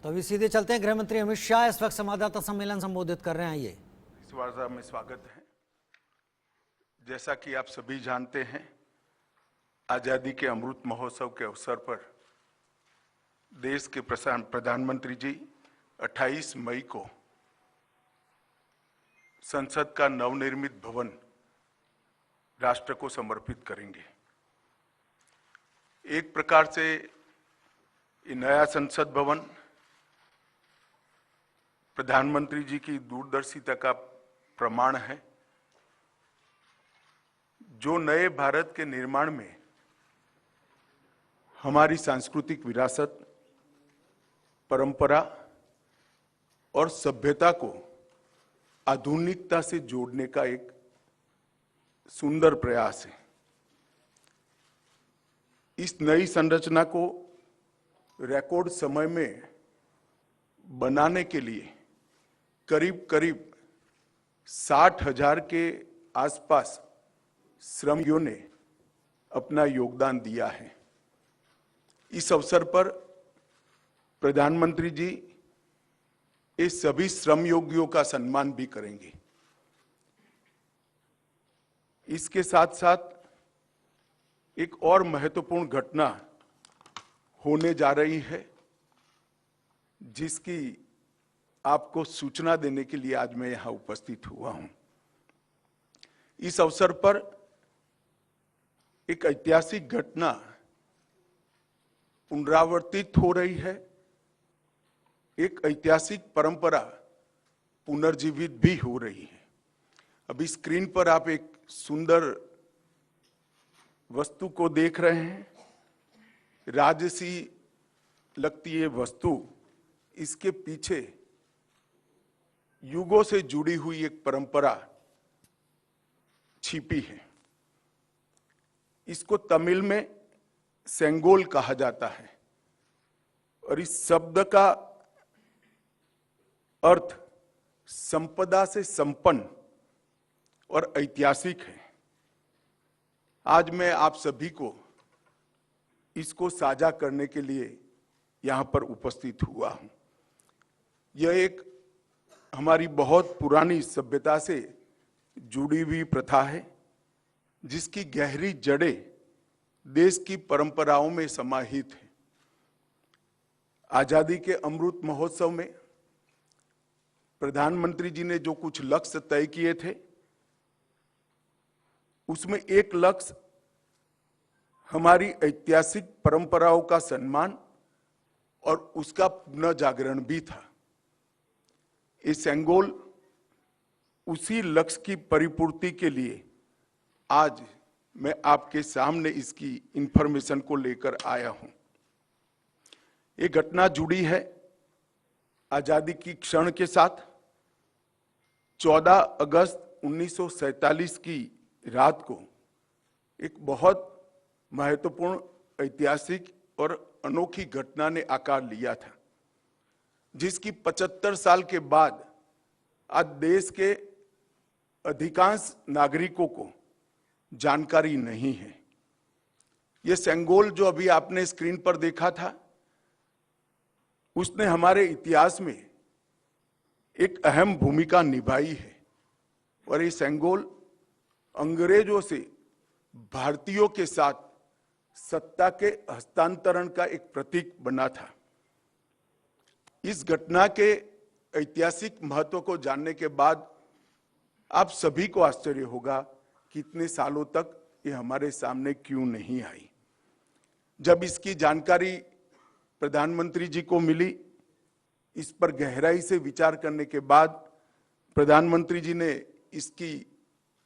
तो अभी सीधे चलते हैं। गृह मंत्री अमित शाह इस वक्त संवाददाता सम्मेलन संबोधित कर रहे हैं। ये इस वार्ता में स्वागत है। जैसा कि आप सभी जानते हैं, आजादी के अमृत महोत्सव के अवसर पर देश के प्रधानमंत्री जी 28 मई को संसद का नवनिर्मित भवन राष्ट्र को समर्पित करेंगे। एक प्रकार से ये नया संसद भवन प्रधानमंत्री जी की दूरदर्शिता का प्रमाण है, जो नए भारत के निर्माण में हमारी सांस्कृतिक विरासत, परंपरा और सभ्यता को आधुनिकता से जोड़ने का एक सुंदर प्रयास है। इस नई संरचना को रिकॉर्ड समय में बनाने के लिए करीब करीब 60,000 के आसपास श्रमिकों ने अपना योगदान दिया है। इस अवसर पर प्रधानमंत्री जी इस सभी श्रमयोगियों का सम्मान भी करेंगे। इसके साथ साथ एक और महत्वपूर्ण घटना होने जा रही है, जिसकी आपको सूचना देने के लिए आज मैं यहां उपस्थित हुआ हूं। इस अवसर पर एक ऐतिहासिक घटना पुनरावर्तित हो रही है। एक ऐतिहासिक परंपरा पुनर्जीवित भी हो रही है। अभी स्क्रीन पर आप एक सुंदर वस्तु को देख रहे हैं। राजसी लगती है वस्तु, इसके पीछे युगों से जुड़ी हुई एक परंपरा छिपी है। इसको तमिल में सेंगोल कहा जाता है और इस शब्द का अर्थ संपदा से संपन्न और ऐतिहासिक है। आज मैं आप सभी को इसको साझा करने के लिए यहां पर उपस्थित हुआ हूं। यह एक हमारी बहुत पुरानी सभ्यता से जुड़ी हुई प्रथा है, जिसकी गहरी जड़ें देश की परंपराओं में समाहित है। आजादी के अमृत महोत्सव में प्रधानमंत्री जी ने जो कुछ लक्ष्य तय किए थे, उसमें एक लक्ष्य हमारी ऐतिहासिक परंपराओं का सम्मान और उसका पुनः जागरण भी था। ये सेंगोल उसी लक्ष्य की परिपूर्ति के लिए आज मैं आपके सामने इसकी इंफॉर्मेशन को लेकर आया हूं। ये घटना जुड़ी है आजादी की क्षण के साथ। 14 अगस्त 1947 की रात को एक बहुत महत्वपूर्ण ऐतिहासिक और अनोखी घटना ने आकार लिया था, जिसकी 75 साल के बाद आज देश के अधिकांश नागरिकों को जानकारी नहीं है। यह सेंगोल जो अभी आपने स्क्रीन पर देखा था, उसने हमारे इतिहास में एक अहम भूमिका निभाई है और ये सेंगोल अंग्रेजों से भारतीयों के साथ सत्ता के हस्तांतरण का एक प्रतीक बना था। इस घटना के ऐतिहासिक महत्व को जानने के बाद आप सभी को आश्चर्य होगा कि इतने सालों तक ये हमारे सामने क्यों नहीं आई। जब इसकी जानकारी प्रधानमंत्री जी को मिली, इस पर गहराई से विचार करने के बाद प्रधानमंत्री जी ने इसकी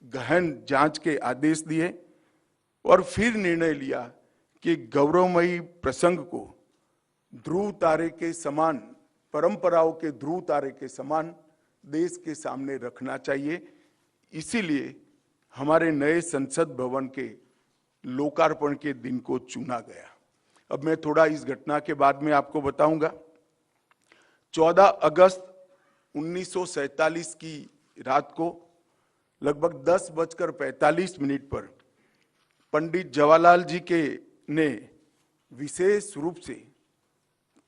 गहन जांच के आदेश दिए और फिर निर्णय लिया कि गौरवमयी प्रसंग को ध्रुव तारे के समान, परंपराओं के ध्रुव तारे के समान देश के सामने रखना चाहिए। इसीलिए हमारे नए संसद भवन के लोकार्पण के दिन को चुना गया। अब मैं थोड़ा इस घटना के बाद में आपको बताऊंगा। 14 अगस्त 1947 की रात को लगभग 10:45 पर पंडित जवाहरलाल जी के ने विशेष रूप से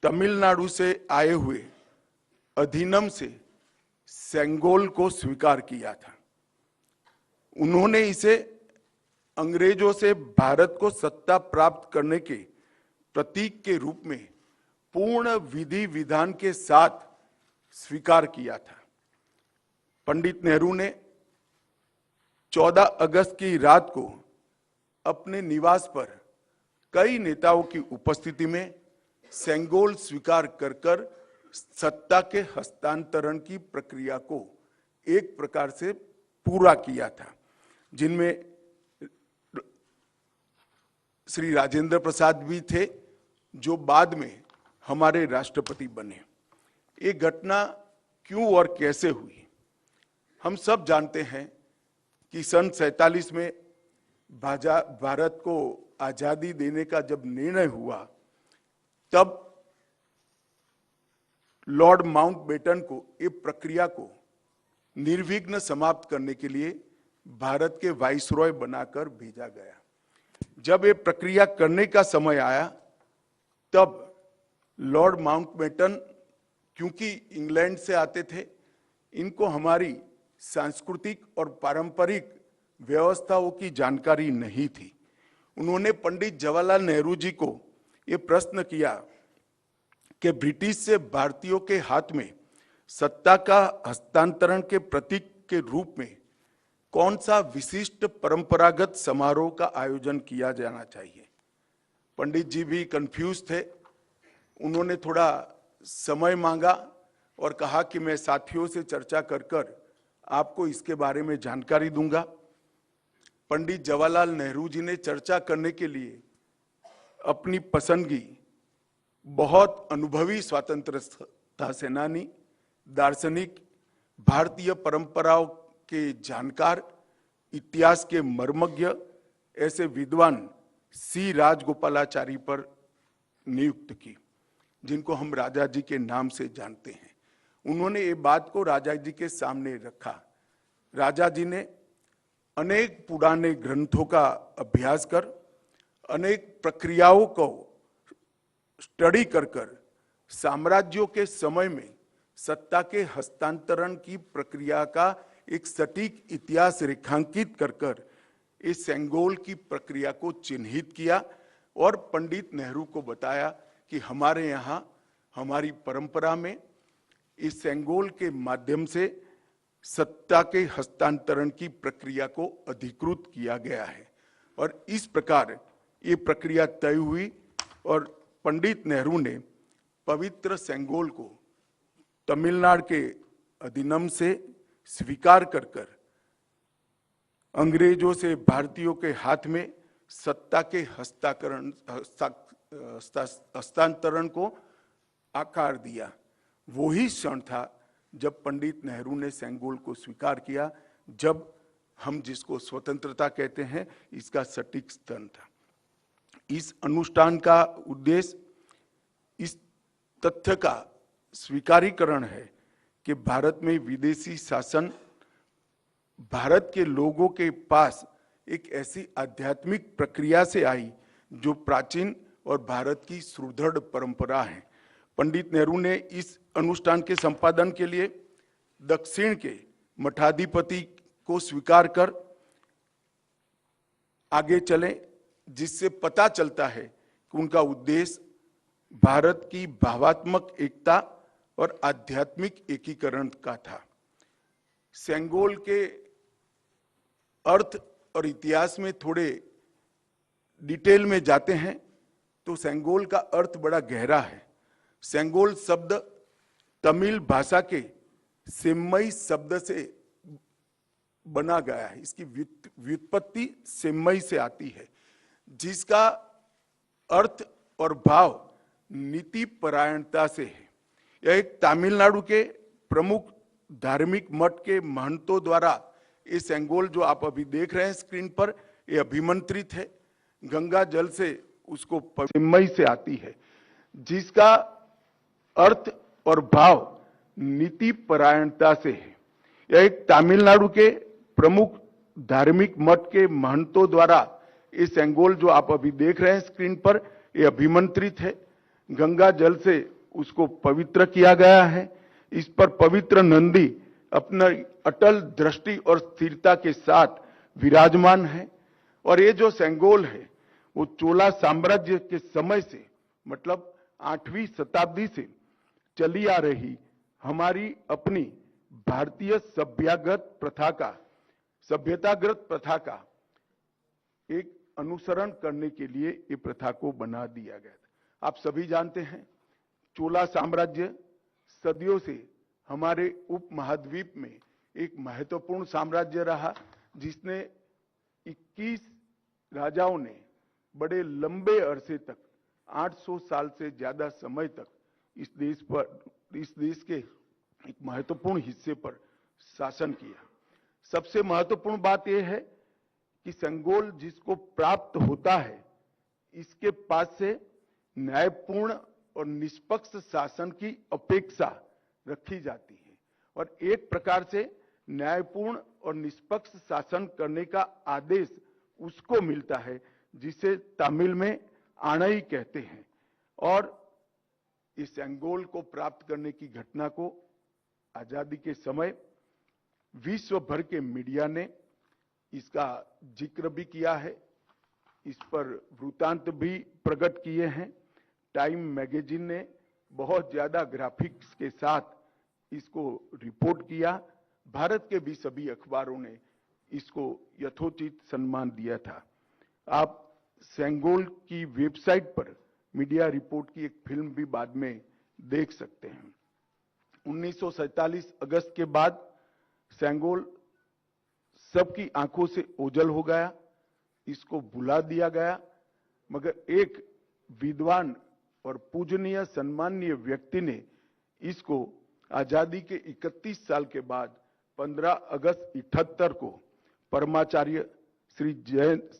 तमिलनाडु से आए हुए अधिनम से सेंगोल को स्वीकार किया था। उन्होंने इसे अंग्रेजों से भारत को सत्ता प्राप्त करने के प्रतीक के रूप में पूर्ण विधि विधान के साथ स्वीकार किया था। पंडित नेहरू ने 14 अगस्त की रात को अपने निवास पर कई नेताओं की उपस्थिति में सेंगोल स्वीकार कर सत्ता के हस्तांतरण की प्रक्रिया को एक प्रकार से पूरा किया था, जिनमें श्री राजेंद्र प्रसाद भी थे, जो बाद में हमारे राष्ट्रपति बने। ये घटना क्यों और कैसे हुई, हम सब जानते हैं कि सन 47 में भारत को आजादी देने का जब निर्णय हुआ, तब लॉर्ड माउंटबेटन को ये प्रक्रिया को निर्विघ्न समाप्त करने के लिए भारत के वाइसरॉय बनाकर भेजा गया। जब ये प्रक्रिया करने का समय आया, तब लॉर्ड माउंटबेटन, क्योंकि इंग्लैंड से आते थे, इनको हमारी सांस्कृतिक और पारंपरिक व्यवस्थाओं की जानकारी नहीं थी। उन्होंने पंडित जवाहरलाल नेहरू जी को ये प्रश्न किया कि ब्रिटिश से भारतीयों के हाथ में सत्ता का हस्तांतरण के प्रतीक के रूप में कौन सा विशिष्ट परंपरागत समारोह का आयोजन किया जाना चाहिए। पंडित जी भी कंफ्यूज थे। उन्होंने थोड़ा समय मांगा और कहा कि मैं साथियों से चर्चा कर आपको इसके बारे में जानकारी दूंगा। पंडित जवाहरलाल नेहरू जी ने चर्चा करने के लिए अपनी पसंदगी बहुत अनुभवी स्वतंत्रता सेनानी, दार्शनिक, भारतीय परंपराओं के जानकार, इतिहास के मर्मज्ञ ऐसे विद्वान सी राजगोपालाचारी पर नियुक्त की, जिनको हम राजा जी के नाम से जानते हैं। उन्होंने ये बात को राजा जी के सामने रखा। राजा जी ने अनेक पुराने ग्रंथों का अभ्यास कर, अनेक प्रक्रियाओं को स्टडी कर साम्राज्यों के समय में सत्ता के हस्तांतरण की प्रक्रिया का एक सटीक इतिहास रेखांकित कर इस सेंगोल की प्रक्रिया को चिन्हित किया और पंडित नेहरू को बताया कि हमारे यहाँ हमारी परंपरा में इस सेंगोल के माध्यम से सत्ता के हस्तांतरण की प्रक्रिया को अधिकृत किया गया है। और इस प्रकार ये प्रक्रिया तय हुई और पंडित नेहरू ने पवित्र सेंगोल को तमिलनाडु के अधिनम से स्वीकार कर अंग्रेजों से भारतीयों के हाथ में सत्ता के हस्तांतरण को आकार दिया। वही क्षण था जब पंडित नेहरू ने सेंगोल को स्वीकार किया, जब हम जिसको स्वतंत्रता कहते हैं, इसका सटीक स्तन था। इस अनुष्ठान का उद्देश्य इस तथ्य का स्वीकारीकरण है कि भारत में विदेशी शासन भारत के लोगों के पास एक ऐसी आध्यात्मिक प्रक्रिया से आई जो प्राचीन और भारत की सुदृढ़ परंपरा है। पंडित नेहरू ने इस अनुष्ठान के संपादन के लिए दक्षिण के मठाधिपति को स्वीकार कर आगे चले, जिससे पता चलता है कि उनका उद्देश्य भारत की भावात्मक एकता और आध्यात्मिक एकीकरण का था। सेंगोल के अर्थ और इतिहास में थोड़े डिटेल में जाते हैं तो सेंगोल का अर्थ बड़ा गहरा है। सेंगोल शब्द तमिल भाषा के सेम्मई शब्द से बना गया है। इसकी व्युत्पत्ति सेम्मई से आती है, जिसका अर्थ और भाव नीति परायणता से है। यह एक तमिलनाडु के प्रमुख धार्मिक मठ के महंतों द्वारा ये सेंगोल जो आप अभी देख रहे हैं स्क्रीन पर, ये अभिमंत्रित है। गंगा जल से उसको सेम्मई से आती है, जिसका अर्थ और भाव नीति परायणता से है। यह एक तमिलनाडु के प्रमुख धार्मिक मठ के महंतों द्वारा ये सेंगोल जो आप अभी देख रहे हैं स्क्रीन पर, ये अभिमंत्रित है। गंगा जल से उसको पवित्र किया गया है। इस पर पवित्र नंदी अपना अटल दृष्टि और स्थिरता के साथ विराजमान है। और ये जो सेंगोल है वो चोला साम्राज्य के समय से, मतलब 8वीं शताब्दी से चली आ रही हमारी अपनी भारतीय सभ्यतागत प्रथा का एक अनुसरण करने के लिए ये प्रथा को बना दिया गया था। आप सभी जानते हैं चोला साम्राज्य सदियों से हमारे उपमहाद्वीप में एक महत्वपूर्ण साम्राज्य रहा, जिसने 21 राजाओं ने बड़े लंबे अरसे तक 800 साल से ज्यादा समय तक इस देश के एक महत्वपूर्ण हिस्से पर शासन किया। सबसे महत्वपूर्ण बात यह है कि सेंगोल जिसको प्राप्त होता है, इसके पास से न्यायपूर्ण और निष्पक्ष शासन की अपेक्षा रखी जाती है। और एक प्रकार से न्यायपूर्ण और निष्पक्ष शासन करने का आदेश उसको मिलता है, जिसे तमिल में आणई कहते हैं। और इस सेंगोल को प्राप्त करने की घटना को आजादी के समय विश्व भर के मीडिया ने इसका जिक्र भी किया है, इस पर वृत्तांत भी प्रकट किए हैं। टाइम मैगजीन ने बहुत ज्यादा ग्राफिक्स के साथ इसको रिपोर्ट किया। भारत के भी सभी अखबारों ने इसको यथोचित सम्मान दिया था। आप सेंगोल की वेबसाइट पर मीडिया रिपोर्ट की एक फिल्म भी बाद में देख सकते हैं। 1947 अगस्त के बाद सेंगोल सबकी आंखों से ओझल हो गया, इसको भुला दिया गया। मगर एक विद्वान और पूजनीय सम्मानीय व्यक्ति ने इसको आजादी के 31 साल के बाद 15 अगस्त 78 को परमाचार्य श्री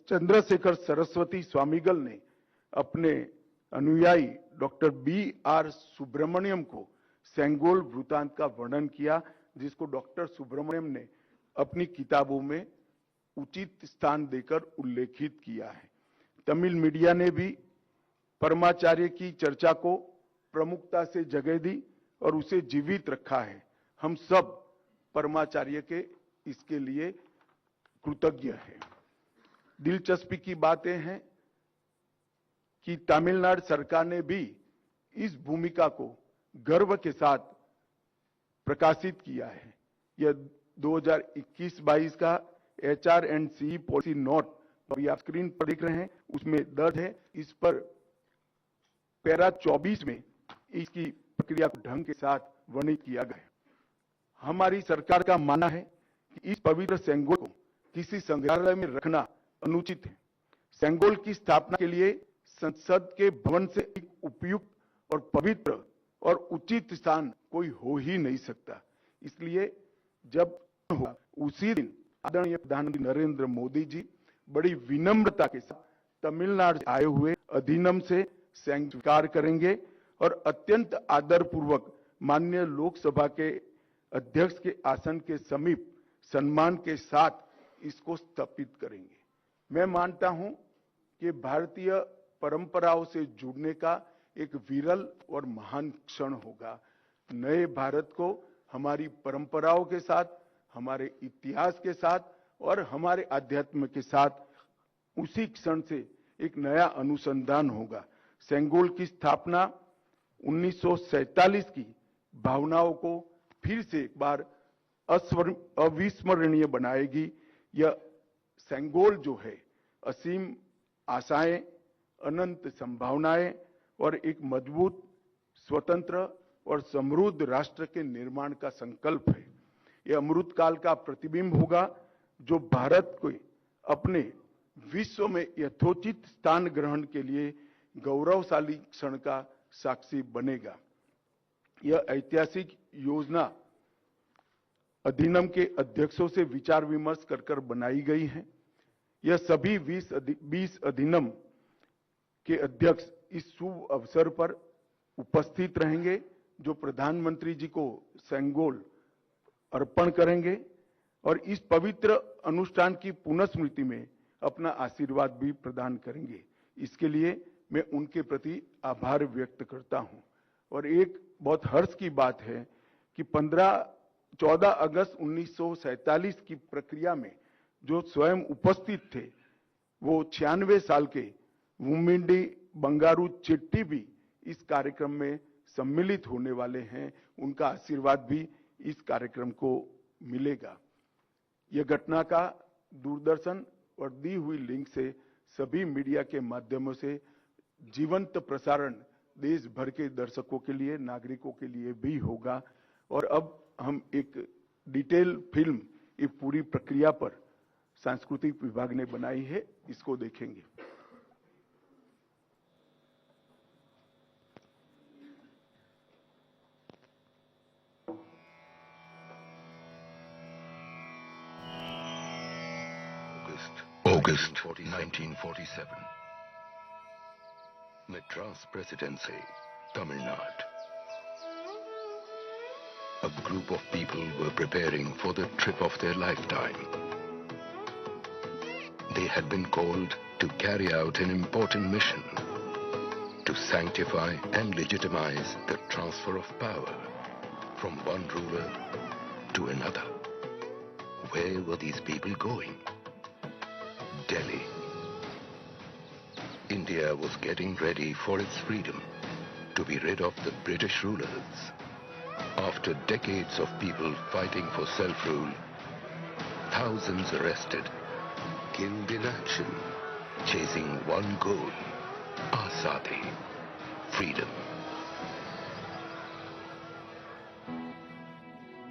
चंद्रशेखर सरस्वती स्वामीगल ने अपने अनुयायी डॉक्टर B.R. सुब्रमण्यम को सेंगोल वृत्तांत का वर्णन किया, जिसको डॉक्टर सुब्रमण्यम ने अपनी किताबों में उचित स्थान देकर उल्लेखित किया है। तमिल मीडिया ने भी परमाचार्य की चर्चा को प्रमुखता से जगह दी और उसे जीवित रखा है। हम सब परमाचार्य के इसके लिए कृतज्ञ हैं। दिलचस्पी की बातें हैं कि तमिलनाडु सरकार ने भी इस भूमिका को गर्व के साथ प्रकाशित किया है। यह 2021-22 का HR&CE पॉलिसी नोट अभी आप स्क्रीन पर देख रहे हैं, उसमें दर्ज है। इस पर पैरा 24 में इसकी प्रक्रिया को ढंग के साथ वर्णित किया गया है। हमारी सरकार का मानना है कि इस पवित्र सेंगोल को किसी संग्रहालय में रखना अनुचित है। सेंगोल की स्थापना के लिए संसद के भवन से एक उपयुक्त और पवित्र और उचित स्थान कोई हो ही नहीं सकता। इसलिए जब होगा उसी दिन आदरणीय प्रधानमंत्री नरेंद्र मोदी जी बड़ी विनम्रता के साथ तमिलनाडु से आए हुए अधिनियम से स्वीकार करेंगे और अत्यंत आदरपूर्वक माननीय लोकसभा के अध्यक्ष के आसन के समीप सम्मान के साथ इसको स्थापित करेंगे। मैं मानता हूं कि भारतीय परंपराओं से जुड़ने का एक विरल और महान क्षण होगा। नए भारत को हमारी परंपराओं के साथ, हमारे इतिहास के साथ और हमारे अध्यात्म के साथ उसी क्षण से एक नया अनुसंधान होगा। सेंगोल की स्थापना 1947 की भावनाओं को फिर से एक बार अविस्मरणीय बनाएगी। यह सेंगोल जो है असीम आशाएं, अनंत संभावनाएं और एक मजबूत, स्वतंत्र और समृद्ध राष्ट्र के निर्माण का संकल्प है। यह अमृत काल का प्रतिबिंब होगा जो भारत को अपने विश्व में यथोचित स्थान ग्रहण के लिए गौरवशाली क्षण का साक्षी बनेगा। यह ऐतिहासिक योजना अधिनियम के अध्यक्षों से विचार विमर्श कर बनाई गई है। यह सभी 20 अधिनियम के अध्यक्ष इस शुभ अवसर पर उपस्थित रहेंगे, जो प्रधानमंत्री जी को सेंगोल अर्पण करेंगे और इस पवित्र अनुष्ठान की पुनः स्मृति में अपना आशीर्वाद भी प्रदान करेंगे। इसके लिए मैं उनके प्रति आभार व्यक्त करता हूं। और एक बहुत हर्ष की बात है कि 14 अगस्त 1947 की प्रक्रिया में जो स्वयं उपस्थित थे वो 96 साल के वुमिंडी बंगारू चेट्टी भी इस कार्यक्रम में सम्मिलित होने वाले हैं। उनका आशीर्वाद भी इस कार्यक्रम को मिलेगा। यह घटना का दूरदर्शन और दी हुई लिंक से सभी मीडिया के माध्यमों से जीवंत प्रसारण देश भर के दर्शकों के लिए, नागरिकों के लिए भी होगा। और अब हम एक डिटेल फिल्म इस पूरी प्रक्रिया पर सांस्कृतिक विभाग ने बनाई है, इसको देखेंगे। August 1947. Madras Presidency, Tamil Nadu. A group of people were preparing for the trip of their lifetime. They had been called to carry out an important mission, to sanctify and legitimize the transfer of power from one ruler to another. Where were these people going? Delhi. India was getting ready for its freedom, to be rid of the British rulers. After decades of people fighting for self-rule, thousands arrested, killed in action, chasing one goal, Azadi, freedom.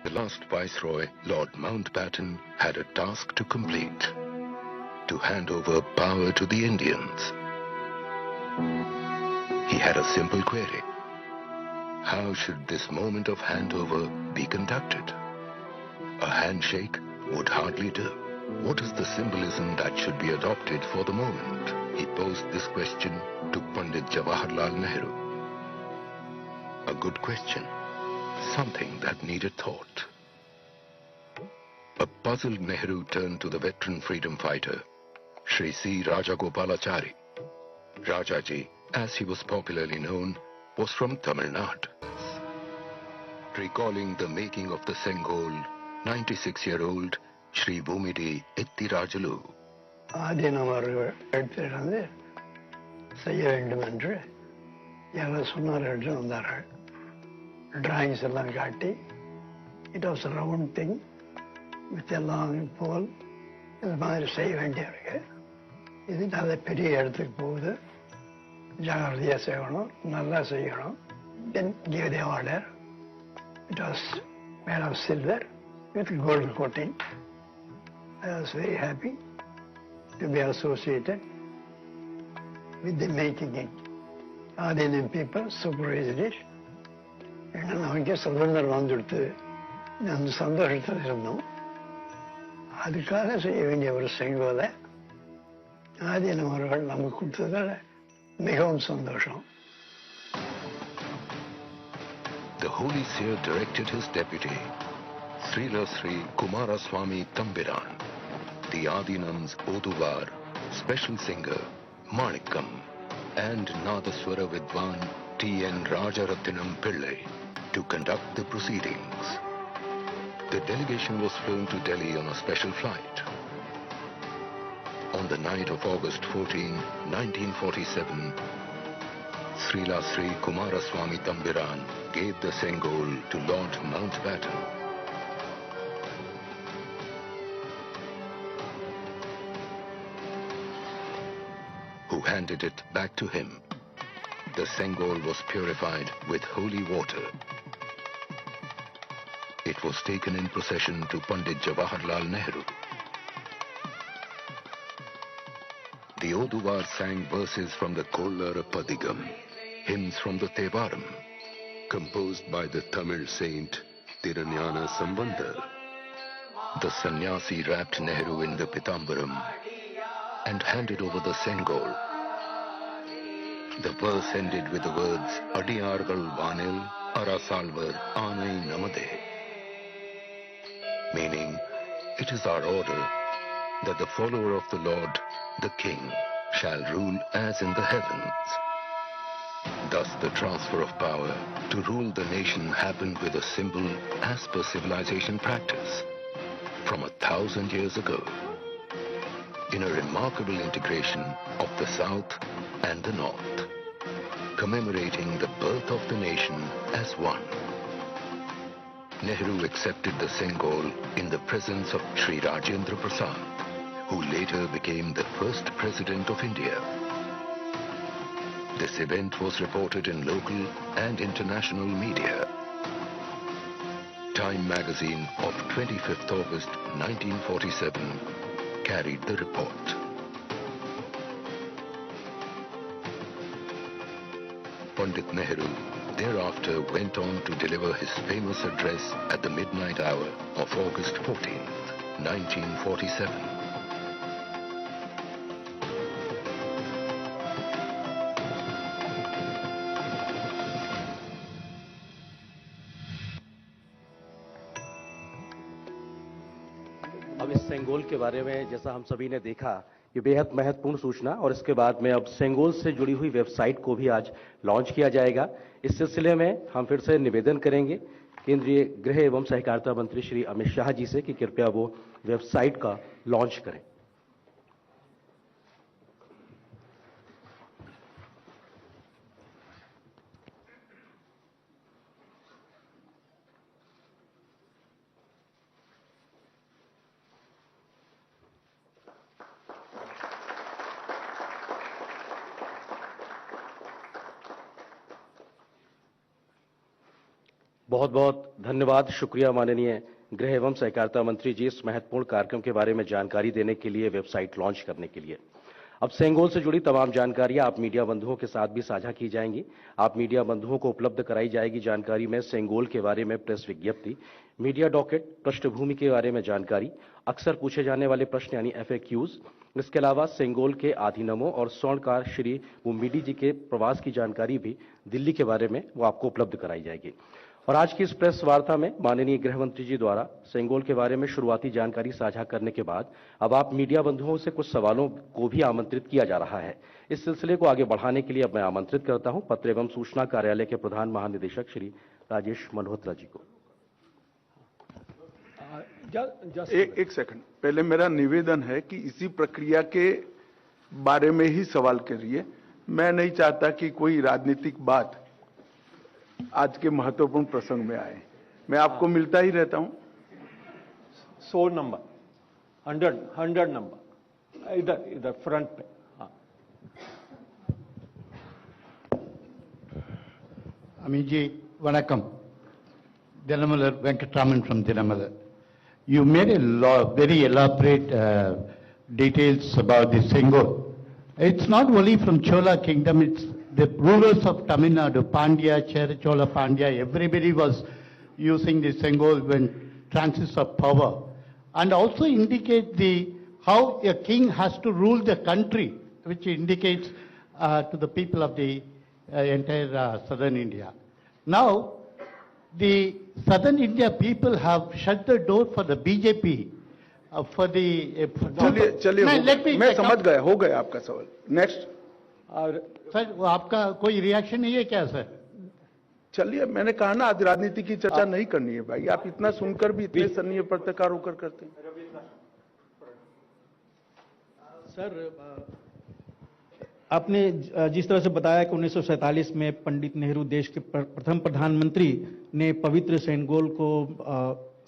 The last Viceroy, Lord Mountbatten, had a task to complete: to hand over power to the Indians. He had a simple query: how should this moment of handover be conducted? A handshake would hardly do. What is the symbolism that should be adopted for the moment? He posed this question to Pandit Jawaharlal Nehru. A good question, something that needed thought. A puzzled Nehru turned to the veteran freedom fighter, Shri C. Rajagopalachari. Rajaji, as he was popularly known, was from Tamil Nadu. Recalling the making of the Sengol, 96-year-old Shri Bhumidi Ettirajalu. ஆதீனம் அவர்கள் எடுத்திருந்து செய்ய வேண்டும் என்று யாரோ சொன்னார்கள் என்று வந்தார்கள். Drawings எல்லாம் காட்டி, it was round thing with எல்லாம் போல் இது மாதிரி செய்ய வேண்டியிருக்கு. இது நல்ல பெரிய இடத்துக்கு போகுது, ஜாகிரதையாக செய்யணும், நல்லா செய்யணும். Then give the order. It was made of silver with gold coating. I was very happy to be associated with the making it. Indian people supervised it. நமக்கே சுதந்திரம் வந்துடுத்து, அந்த சந்தோஷத்தில் இருந்தோம். அதுக்காக செய்ய வேண்டிய ஒரு செங்கோலை ஆதீனம் அவர்கள் நமக்கு கொடுத்ததால மிகவும் சந்தோஷம். The Holy Seer directed his deputy, Srila Sri Kumaraswamy Tambiran, the Adinam's Oduvar, special singer Manikam, and Nadaswara Vidwan T.N. Rajaratnam Pillai to conduct the proceedings. The delegation was flown to Delhi on a special flight. On the night of August 14, 1947, Srila Sri Kumaraswamy Tambiran gave the Sengol to Lord Mountbatten. Who handed it back to him. The Sengol was purified with holy water. It was taken in procession to Pandit Jawaharlal Nehru. The Oduvar sang verses from the Kollara Padigam, hymns from the Tevaram, composed by the Tamil saint Tirunjana Sambandar. The sannyasi wrapped Nehru in the Pitambaram and handed over the Sengol. The verse ended with the words, Adiyargal Vanil Arasalvar Anai Namade, meaning, it is our order that the follower of the Lord, the King, shall rule as in the heavens, Thus, the transfer of power to rule the nation happened with a symbol as per civilization practice from 1,000 years ago, in a remarkable integration of the South and the North, commemorating the birth of the nation as one. Nehru accepted the Sengol in the presence of Sri Rajendra Prasad, who later became the first president of India. This event was reported in local and international media. Time magazine of 25th August 1947 carried the report. Pandit Nehru thereafter went on to deliver his famous address at the midnight hour of August 14th, 1947. अब इस सेंगोल के बारे में जैसा हम सभी ने देखा, ये बेहद महत्वपूर्ण सूचना, और इसके बाद में अब सेंगोल से जुड़ी हुई वेबसाइट को भी आज लॉन्च किया जाएगा। इस सिलसिले में हम फिर से निवेदन करेंगे केंद्रीय गृह एवं सहकारिता मंत्री श्री अमित शाह जी से कि कृपया वो वेबसाइट का लॉन्च करें। बहुत बहुत धन्यवाद, शुक्रिया माननीय गृह एवं सहकारिता मंत्री जी, इस महत्वपूर्ण कार्यक्रम के बारे में जानकारी देने के लिए, वेबसाइट लॉन्च करने के लिए। अब सेंगोल से जुड़ी तमाम जानकारियां आप मीडिया बंधुओं के साथ भी साझा की जाएंगी। आप मीडिया बंधुओं को उपलब्ध कराई जाएगी जानकारी में सेंगोल के बारे में प्रेस विज्ञप्ति, मीडिया डॉकेट, पृष्ठभूमि के बारे में जानकारी, अक्सर पूछे जाने वाले प्रश्न यानी FAQs। इसके अलावा सेंगोल के आधीनमों और स्वर्णकार श्री मुम्बिडी जी के प्रवास की जानकारी भी दिल्ली के बारे में वो आपको उपलब्ध कराई जाएगी। और आज की इस प्रेस वार्ता में माननीय गृह मंत्री जी द्वारा सेंगोल के बारे में शुरुआती जानकारी साझा करने के बाद अब आप मीडिया बंधुओं से कुछ सवालों को भी आमंत्रित किया जा रहा है। इस सिलसिले को आगे बढ़ाने के लिए अब मैं आमंत्रित करता हूं पत्र एवं सूचना कार्यालय के प्रधान महानिदेशक श्री राजेश मल्होत्रा जी को। एक सेकंड, पहले मेरा निवेदन है कि इसी प्रक्रिया के बारे में ही सवाल करिए। मैं नहीं चाहता कि कोई राजनीतिक बात आज के महत्वपूर्ण प्रसंग में आए। मैं आपको मिलता ही रहता हूं। 100 नंबर, 100 नंबर, इधर फ्रंट पे। हाँ, Amiji, Vanakkam. Dinamalar Venkatraman from Dinamalar. You made a very elaborate details about the Sengol. It's not only from Chola Kingdom, it's the rulers of Tamil Nadu, Pandya, Chera Chola Pandya, everybody was using the Sengol when transits of power. And also indicate how a king has to rule the country, which indicates to the people of the entire southern India. Now, the southern India people have shut the door for the BJP for the. चलिए मैं समझ गया, हो गया आपका सवाल। Next. और sir, वो आपका कोई रिएक्शन नहीं है क्या सर? चलिए, मैंने कहा ना आज राजनीति की चर्चा नहीं करनी है भाई। आप इतना सुनकर भी इतने सन्नीय पत्रकार होकर करते हैं। सर, आपने जिस तरह से बताया कि 1947 में पंडित नेहरू देश के प्रथम प्रधानमंत्री ने पवित्र सेंगोल को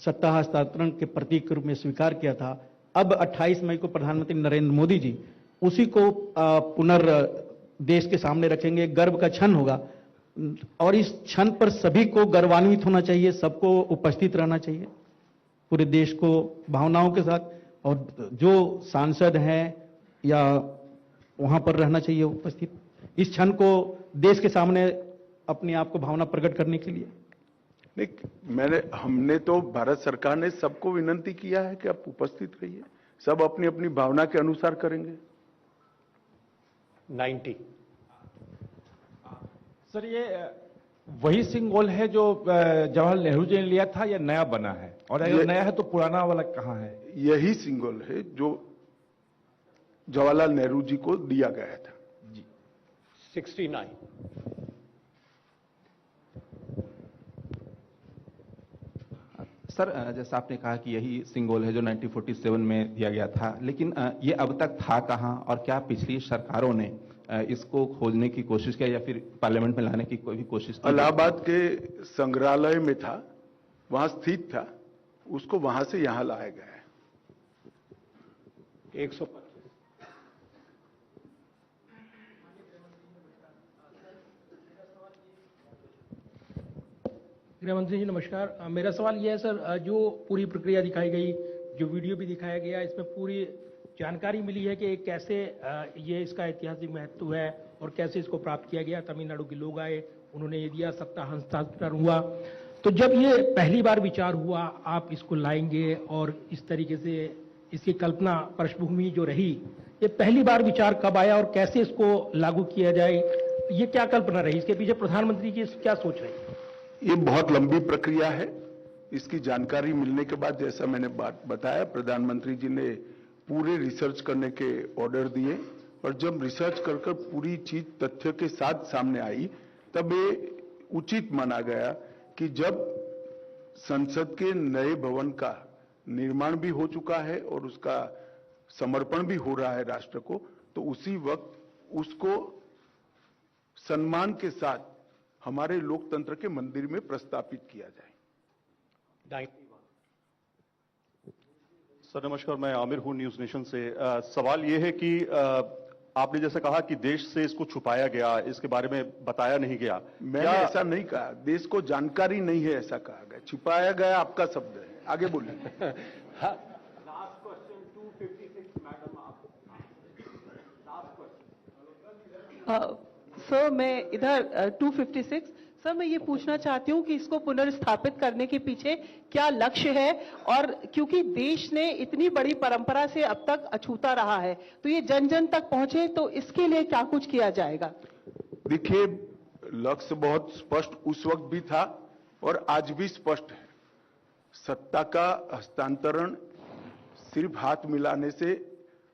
सत्ता हस्तांतरण के प्रतीक के रूप में स्वीकार किया था। अब 28 मई को प्रधानमंत्री नरेंद्र मोदी जी उसी को देश के सामने रखेंगे। गर्व का क्षण होगा और इस क्षण पर सभी को गर्वान्वित होना चाहिए, सबको उपस्थित रहना चाहिए, पूरे देश को भावनाओं के साथ, और जो सांसद हैं या वहां पर रहना चाहिए उपस्थित, इस क्षण को देश के सामने अपने आप को भावना प्रकट करने के लिए। नहीं, हमने तो भारत सरकार ने सबको विनंती किया है कि आप उपस्थित रहिए, सब अपनी अपनी भावना के अनुसार करेंगे। 90 सर, ये वही सिंगोल है जो जवाहरलाल नेहरू जी ने लिया था या नया बना है? और अगर नया है तो पुराना वाला कहाँ है? यही सिंगोल है जो जवाहरलाल नेहरू जी को दिया गया था। जी 69 सर, जैसा आपने कहा कि यही सिंगोल है जो 1947 में दिया गया था, लेकिन ये अब तक था कहाँ और क्या पिछली सरकारों ने इसको खोजने की कोशिश किया या फिर पार्लियामेंट में लाने की कोई भी कोशिश की? इलाहाबाद के संग्रहालय में था, वहां स्थित था, उसको वहां से यहां लाया गया है। 125। गृह मंत्री जी नमस्कार। मेरा सवाल यह है सर, जो पूरी प्रक्रिया दिखाई गई, जो वीडियो भी दिखाया गया, इसमें पूरी जानकारी मिली है कि कैसे ये इसका ऐतिहासिक महत्व है और कैसे इसको प्राप्त किया गया। तमिलनाडु के लोग आए, उन्होंने ये दिया, सत्ता हस्तांतरण हुआ। तो जब ये पहली बार विचार हुआ आप इसको लाएंगे और इस तरीके से इसकी कल्पना पृष्ठभूमि जो रही, ये पहली बार विचार कब आया और कैसे इसको लागू किया जाए, ये क्या कल्पना रही, इसके पीछे प्रधानमंत्री जी क्या सोच रहे हैं? ये बहुत लंबी प्रक्रिया है। इसकी जानकारी मिलने के बाद, जैसा मैंने बात बताया, प्रधानमंत्री जी ने पूरे रिसर्च करने के ऑर्डर दिए और जब रिसर्च कर पूरी चीज तथ्य के साथ सामने आई, तब ये उचित माना गया कि जब संसद के नए भवन का निर्माण भी हो चुका है और उसका समर्पण भी हो रहा है राष्ट्र को, तो उसी वक्त उसको सम्मान के साथ हमारे लोकतंत्र के मंदिर में प्रस्तापित किया जाए। सर नमस्कार, मैं आमिर हूं न्यूज नेशन से। सवाल यह है कि आपने जैसे कहा कि देश से इसको छुपाया गया, इसके बारे में बताया नहीं गया। मैंने ऐसा नहीं कहा, देश को जानकारी नहीं है ऐसा कहा गया। छिपाया गया आपका शब्द है, आगे बोलिए। लास्ट क्वेश्चन 256 मैडम, आप लास्ट क्वेश्चन। सर मैं इधर 256 सर मैं ये पूछना चाहती हूँ कि इसको पुनर्स्थापित करने के पीछे क्या लक्ष्य है, और क्योंकि देश ने इतनी बड़ी परंपरा से अब तक अछूता रहा है, तो ये जन जन तक पहुंचे, तो इसके लिए क्या कुछ किया जाएगा? देखिए, लक्ष्य बहुत स्पष्ट उस वक्त भी था और आज भी स्पष्ट है। सत्ता का हस्तांतरण सिर्फ हाथ मिलाने से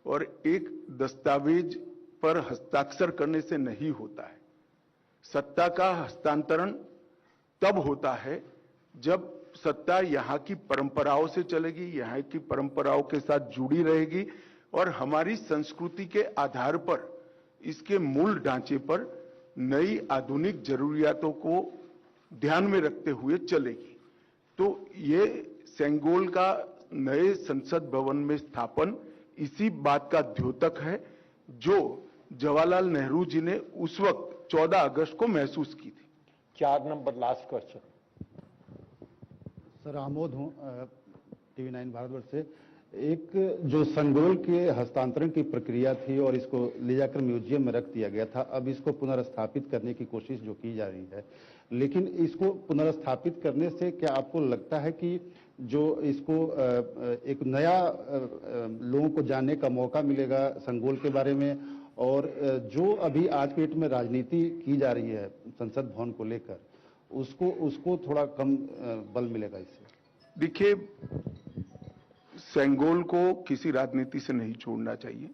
और एक दस्तावेज पर हस्ताक्षर करने से नहीं होता है। सत्ता का हस्तांतरण तब होता है जब सत्ता यहाँ की परंपराओं से चलेगी, यहाँ की परंपराओं के साथ जुड़ी रहेगी और हमारी संस्कृति के आधार पर, इसके मूल ढांचे पर नई आधुनिक जरूरियातों को ध्यान में रखते हुए चलेगी। तो ये सेंगोल का नए संसद भवन में स्थापन इसी बात का द्योतक है जो जवाहरलाल नेहरू जी ने उस वक्त 14 अगस्त को महसूस की थी। 4 number last question. Sir Amod हूँ TV 9 भारतवर्ष से। एक जो संगोल के हस्तांतरण की प्रक्रिया थी और इसको ले जाकर म्यूजियम में रख दिया गया था, अब इसको पुनर्स्थापित करने की कोशिश जो की जा रही है, लेकिन इसको पुनर्स्थापित करने से क्या आपको लगता है कि जो इसको एक नया लोगों को जानने का मौका मिलेगा संगोल के बारे में, और जो अभी आज के डेट में राजनीति की जा रही है संसद भवन को लेकर, उसको थोड़ा कम बल मिलेगा इससे? देखिए, सेंगोल को किसी राजनीति से नहीं छोड़ना चाहिए।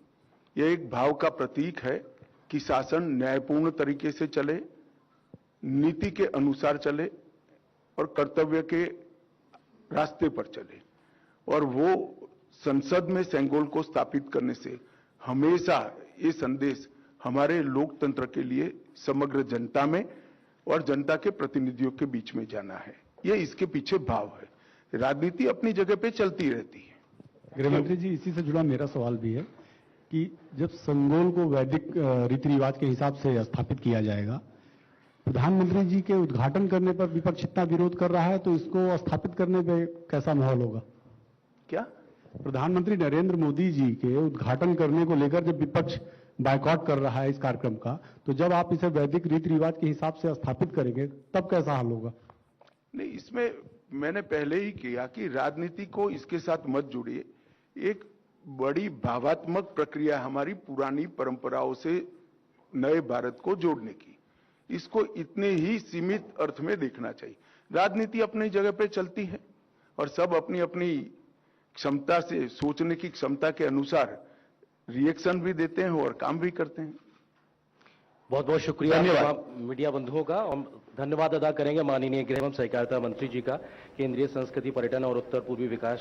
यह एक भाव का प्रतीक है कि शासन न्यायपूर्ण तरीके से चले, नीति के अनुसार चले और कर्तव्य के रास्ते पर चले। और वो संसद में सेंगोल को स्थापित करने से हमेशा ये संदेश हमारे लोकतंत्र के लिए समग्र जनता में और जनता के प्रतिनिधियों के बीच में जाना है। ये इसके पीछे भाव है। राजनीति अपनी जगह पे चलती रहती है। गृहमंत्री जी, इसी से जुड़ा मेरा सवाल भी है कि जब संगोल को वैदिक रीति रिवाज के हिसाब से स्थापित किया जाएगा, प्रधानमंत्री जी के उद्घाटन करने पर विपक्ष इतना विरोध कर रहा है, तो इसको स्थापित करने पे कैसा माहौल होगा? क्या? प्रधानमंत्री नरेंद्र मोदी जी के उद्घाटन करने को लेकर जब विपक्ष बायकॉट कर रहा है इस कार्यक्रम का, तो जब आप इसे वैदिक रीति रिवाज के हिसाब से स्थापित करेंगे तब कैसा हाल होगा? नहीं, इसमें मैंने पहले ही किया कि राजनीति को इसके साथ मत जोड़िए। एक बड़ी भावात्मक प्रक्रिया हमारी पुरानी परंपराओं से नए भारत को जोड़ने की, इसको इतने ही सीमित अर्थ में देखना चाहिए। राजनीति अपनी जगह पे चलती है और सब अपनी अपनी क्षमता से, सोचने की क्षमता के अनुसार रिएक्शन भी देते हैं और काम भी करते हैं। बहुत बहुत शुक्रिया धन्यवाद। तमाम मीडिया बंधुओं का। हम धन्यवाद अदा करेंगे माननीय गृह एवं सहकारिता मंत्री जी का, केंद्रीय संस्कृति पर्यटन और उत्तर पूर्वी विकास